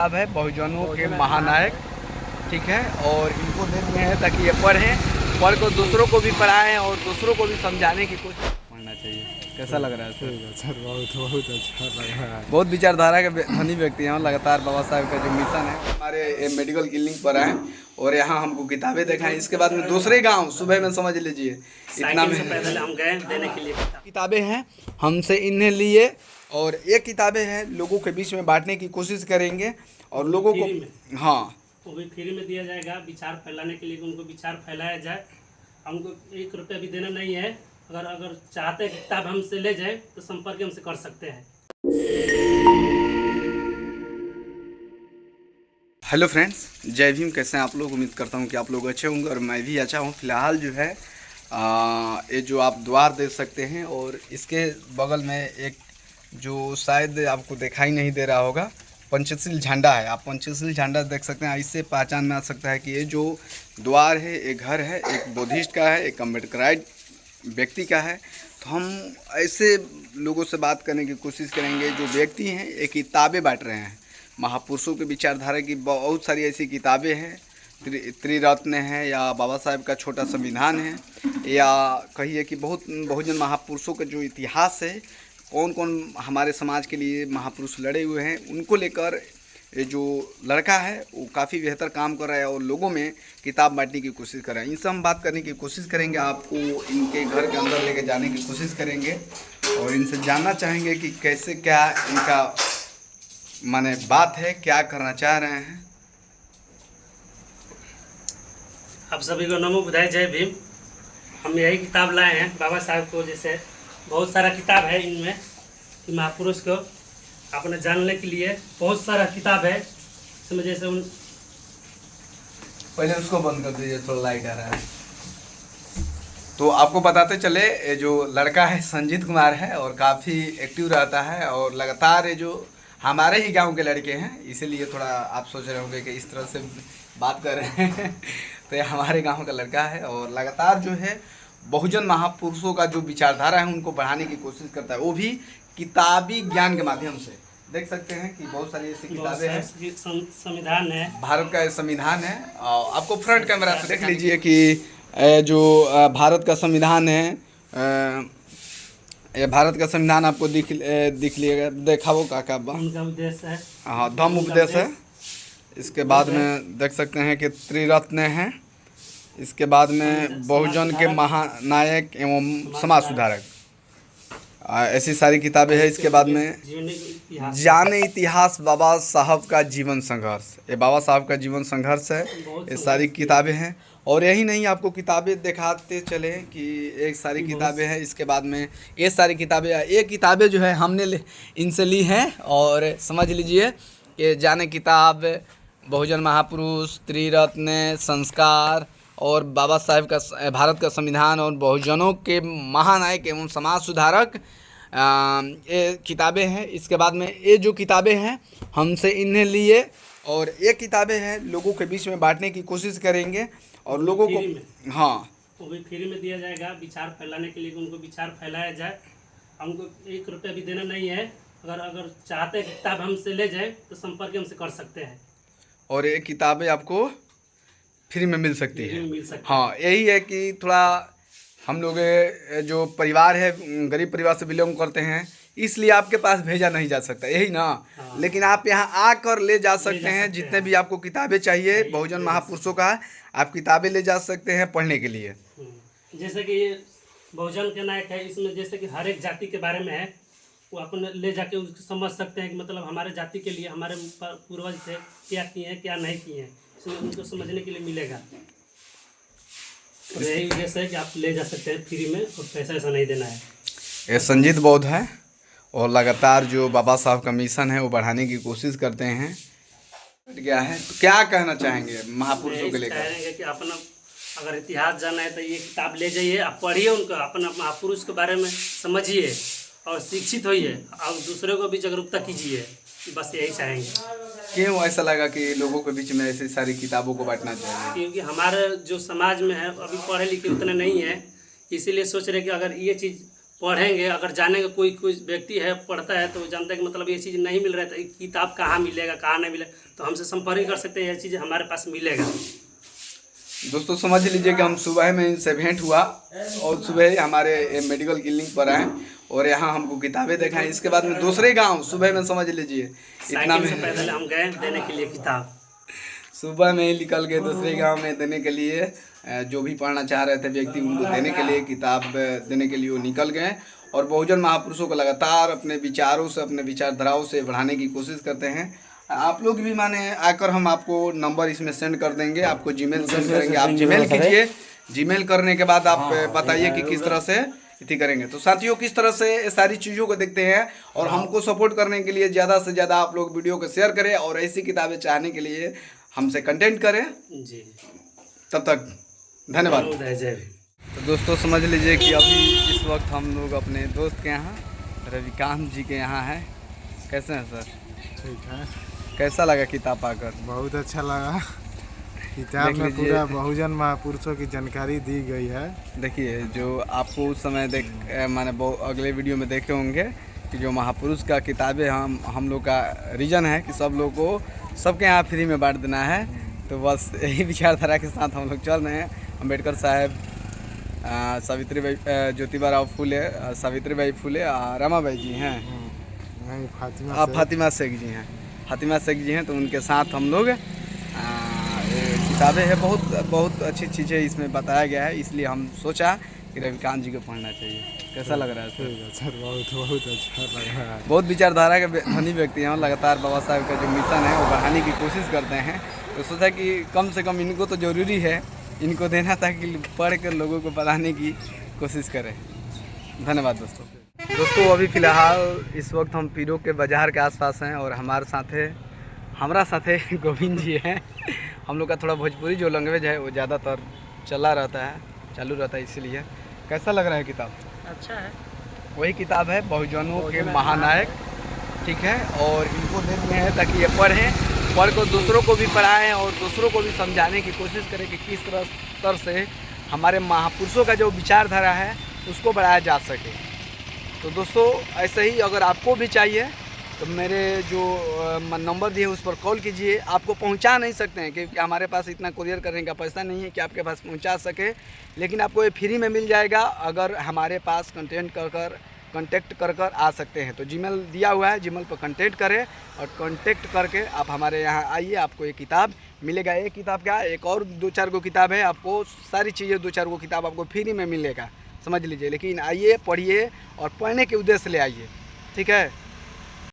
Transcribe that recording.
किताब है बहुजनों के महानायक, ठीक है। और इनको दे दिए हैं ताकि ये पढ़ को दूसरों को भी पढ़ाएं और दूसरों को भी समझाने की कोशिश पढ़ना चाहिए। कैसा लग रहा है सर? सर बहुत अच्छा लग रहा है। बहुत विचारधारा के धनी व्यक्ति हैं और लगातार बाबा साहब का जो मिशन है, हमारे मेडिकल क्लिनिक पर आए और यहाँ हमको किताबें दिखाएं। इसके बाद में दूसरे गाँव सुबह में समझ लीजिए इतना में पैदल हम गए देने के लिए। किताबें हैं हमसे इन्हें लिए और ये किताबें हैं लोगों के बीच में बांटने की कोशिश करेंगे और लोगों को हाँ वो भी फ्री में दिया जाएगा विचार फैलाने के लिए, उनको विचार फैलाया जाए। हमको 1 रुपया भी देना नहीं है। अगर चाहते हैं किताब हमसे ले जाए तो संपर्क हमसे कर सकते हैं। हेलो फ्रेंड्स, जय भीम। कैसे हैं आप लोग? उम्मीद करता हूं कि आप लोग अच्छे होंगे और मैं भी अच्छा हूं। फिलहाल जो है ये जो आप द्वार देख सकते हैं और इसके बगल में एक जो शायद आपको दिखाई नहीं दे रहा होगा, पंचशील झंडा है। आप पंचशील झंडा देख सकते हैं। इससे पहचान में आ सकता है कि ये जो द्वार है एक घर है, एक बुद्धिस्ट का है, एक अम्बेडकराइट व्यक्ति का है। तो हम ऐसे लोगों से बात करने की कोशिश करेंगे जो व्यक्ति हैं ये किताबें बांट रहे हैं। महापुरुषों के विचारधारा की बहुत सारी ऐसी किताबें हैं, त्रिरत्न है या बाबा साहेब का छोटा संविधान है, या कहिए कि बहुत बहुजन महापुरुषों का जो इतिहास है, कौन कौन हमारे समाज के लिए महापुरुष लड़े हुए हैं, उनको लेकर ये जो लड़का है वो काफ़ी बेहतर काम कर रहा है और लोगों में किताब बांटने की कोशिश कर रहा है। इनसे हम बात करने की कोशिश करेंगे, आपको इनके घर के अंदर लेके जाने की कोशिश करेंगे और इनसे जानना चाहेंगे कि कैसे क्या इनका माने बात है, क्या करना चाह रहे हैं। आप सभी को नमो बुधाय, जय भीम। हम यही किताब लाए हैं बाबा साहब को। जैसे बहुत सारा किताब है इनमें कि महापुरुष को आपने जानने के लिए बहुत सारा किताब है इसमें। जैसे उन पहले उसको बंद कर दीजिए, थोड़ा लाइट आ रहा है। तो आपको बताते चले, ये जो लड़का है संजीत कुमार है और काफ़ी एक्टिव रहता है और लगातार ये जो हमारे ही गांव के लड़के हैं, इसीलिए थोड़ा आप सोच रहे होंगे कि इस तरह से बात कर रहे हैं तो ये हमारे गांव का लड़का है और लगातार जो है बहुजन महापुरुषों का जो विचारधारा है उनको बढ़ाने की कोशिश करता है, वो भी किताबी ज्ञान के माध्यम से। देख सकते हैं कि बहुत सारी ऐसी किताबें हैं। संविधान है, भारत का संविधान है। आपको फ्रंट कैमरा से देख लीजिए कि जो भारत का संविधान है, ये भारत का संविधान आपको दिख लिएगा। देखा वो का उनका उद्देश्य है, हाँ, धम्म उपदेश है। इसके बाद में देख सकते हैं कि त्रिरत्न है। इसके बाद में बहुजन के महानायक एवं समाज सुधारक, ऐसी सारी किताबें हैं। इसके बाद में जाने इतिहास बाबा साहब का जीवन संघर्ष, ये बाबा साहब का जीवन संघर्ष है। ये सारी किताबें हैं और यही नहीं, आपको किताबें दिखाते चले कि एक सारी किताबें हैं। इसके बाद में ये सारी किताबें जो है हमने इनसे ली हैं और समझ लीजिए कि जाने किताब बहुजन महापुरुष, त्रिरत्न, संस्कार और बाबा साहेब का भारत का संविधान और बहुजनों के महानायक एवं समाज सुधारक, ये किताबें हैं। इसके बाद में ये जो किताबें हैं हमसे इन्हें लिए और ये किताबें हैं लोगों के बीच में बांटने की कोशिश करेंगे और लोगों को हाँ वो भी फ्री में दिया जाएगा विचार फैलाने के लिए, उनको विचार फैलाया जाए। हमको 1 रुपया भी देना नहीं है। अगर चाहते हैं किताब हमसे ले जाए तो संपर्क हमसे कर सकते हैं और ये किताबें आपको फ्री में मिल सकती है। हाँ, यही है कि थोड़ा हम लोग जो परिवार है गरीब परिवार से बिलोंग करते हैं, इसलिए आपके पास भेजा नहीं जा सकता, यही ना। हाँ। लेकिन आप यहाँ आकर ले जा सकते हैं। जितने भी आपको किताबें चाहिए बहुजन महापुरुषों का, आप किताबें ले जा सकते हैं पढ़ने के लिए। जैसे कि ये बहुजन के नायक है, इसमें जैसे कि हर एक जाति के बारे में है, वो अपन ले जाके उसको समझ सकते हैं कि मतलब हमारे जाति के लिए हमारे पूर्वज थे, क्या किए हैं क्या नहीं किए हैं, इसमें उनको समझने के लिए मिलेगा। तो यही वजह है कि आप ले जा सकते हैं फ्री में और पैसा ऐसा नहीं देना है। ये संजीत बौद्ध है और लगातार जो बाबा साहब का मिशन है वो बढ़ाने की कोशिश करते हैं। क्या है, तो क्या कहना चाहेंगे महापुरुषों के लेकर? कहेंगे कि अपना अगर इतिहास जानना है तो ये किताब ले जाइए, आप पढ़िए, उनका अपना महापुरुष के बारे में समझिए और शिक्षित होइए और दूसरे को भी जागरूकता कीजिए। बस यही चाहेंगे। क्यों ऐसा लगा कि लोगों के बीच में ऐसी सारी किताबों को बांटना चाहिए? क्योंकि हमारे जो समाज में है अभी पढ़े लिखे उतने नहीं है, इसीलिए सोच रहे कि अगर ये चीज़ पढ़ेंगे, अगर जानेंगे कोई कोई व्यक्ति है पढ़ता है तो जानता है कि मतलब ये चीज़ नहीं मिल रहा है तो ये किताब कहाँ मिलेगा, कहाँ नहीं मिलेगा, तो हमसे संपर्क कर सकते हैं, ये चीज़ हमारे पास मिलेगा। दोस्तों समझ लीजिए कि हम सुबह में इनसे भेंट हुआ और सुबह ही हमारे मेडिकल क्लिनिक पर आए और यहाँ हमको किताबें दिखाएं। इसके बाद में दूसरे गांव सुबह में समझ लीजिए इतना साइकिल से में पैदल हम गए देने के लिए किताब। सुबह में ही निकल गए दूसरे गांव में देने के लिए, जो भी पढ़ना चाह रहे थे व्यक्ति उनको देने के लिए, किताब देने के लिए वो निकल गए। और बहुजन महापुरुषों को लगातार अपने विचारों से, अपने विचारधाराओं से बढ़ाने की कोशिश करते हैं। आप लोग भी माने आकर हम आपको नंबर इसमें सेंड कर देंगे, आपको जीमेल सेंड करेंगे, आप जीमेल कीजिए। जीमेल करने के बाद आप बताइए कि किस तरह से इति करेंगे। तो साथियों किस तरह से सारी चीज़ों को देखते हैं और हमको सपोर्ट करने के लिए ज़्यादा से ज़्यादा आप लोग वीडियो को शेयर करें और ऐसी किताबें चाहने के लिए हमसे कंटेंट करें। जी तब तक धन्यवाद। जय भीम। तो दोस्तों समझ लीजिए कि अभी इस वक्त हम लोग अपने दोस्त के यहाँ रविकांत जी के यहाँ हैं। कैसे हैं सर? ठीक है। कैसा लगा किताब पाकर? बहुत अच्छा लगा। किताब में पूरा बहुजन महापुरुषों की जानकारी दी गई है। देखिए जो आपको उस समय माने अगले वीडियो में देखे होंगे कि जो महापुरुष का किताबें हम लोग का रीजन है कि सब लोग को सबके यहाँ फ्री में बांट देना है। तो बस यही विचारधारा के साथ हम लोग चल रहे हैं। अम्बेडकर साहब, सावित्रीबाई, ज्योतिबा फूले, सावित्रीबाई फूले, रमाबाई जी हैं, नहीं फातिमा शेख जी हैं, फातिमा शेख जी हैं। तो उनके साथ हम लोग किताबें हैं, बहुत अच्छी चीज़ें इसमें बताया गया है, इसलिए हम सोचा कि रविकांत जी को पढ़ना चाहिए। कैसा लग रहा है सर? सर बहुत अच्छा लग रहा है। बहुत विचारधारा के धनी व्यक्ति हैं, लगातार बाबा साहब का जो मिशन है वो बढ़ाने की कोशिश करते हैं। तो सोचा कि कम से कम इनको तो ज़रूरी है, इनको देना ताकि पढ़ कर लोगों को बताने की कोशिश करें। धन्यवाद दोस्तों अभी फ़िलहाल इस वक्त हम पीरो के बाज़ार के आसपास हैं और हमारा साथे गोविंद जी हैं। हम लोग का थोड़ा भोजपुरी जो लैंग्वेज है वो ज़्यादातर चालू रहता है, इसीलिए। कैसा लग रहा है किताब? अच्छा है। वही किताब है बहुजनों के महानायक, ठीक है। और इनको दे दिए हैं ताकि ये पढ़ कर दूसरों को भी पढ़ाएं और दूसरों को भी समझाने की कोशिश करें कि किस तरह से हमारे महापुरुषों का जो विचारधारा है उसको बढ़ाया जा सके। तो दोस्तों ऐसे ही अगर आपको भी चाहिए तो मेरे जो नंबर दिए उस पर कॉल कीजिए। आपको पहुंचा नहीं सकते हैं क्योंकि हमारे पास इतना कुरियर करने का पैसा नहीं है कि आपके पास पहुंचा सके, लेकिन आपको ये फ्री में मिल जाएगा अगर हमारे पास कांटेक्ट कर आ सकते हैं। तो जीमेल दिया हुआ है, जीमेल पर कांटेक्ट करें और कांटेक्ट करके आप हमारे यहाँ आइए, आपको ये किताब मिलेगा। एक किताब क्या, एक और 2-4 गो किताब है, आपको सारी चीज़ें 2-4 गो किताब आपको फ्री में मिलेगा, समझ लीजिए। लेकिन आइए, पढ़िए और पढ़ने के उद्देश्य से ले आइए, ठीक है।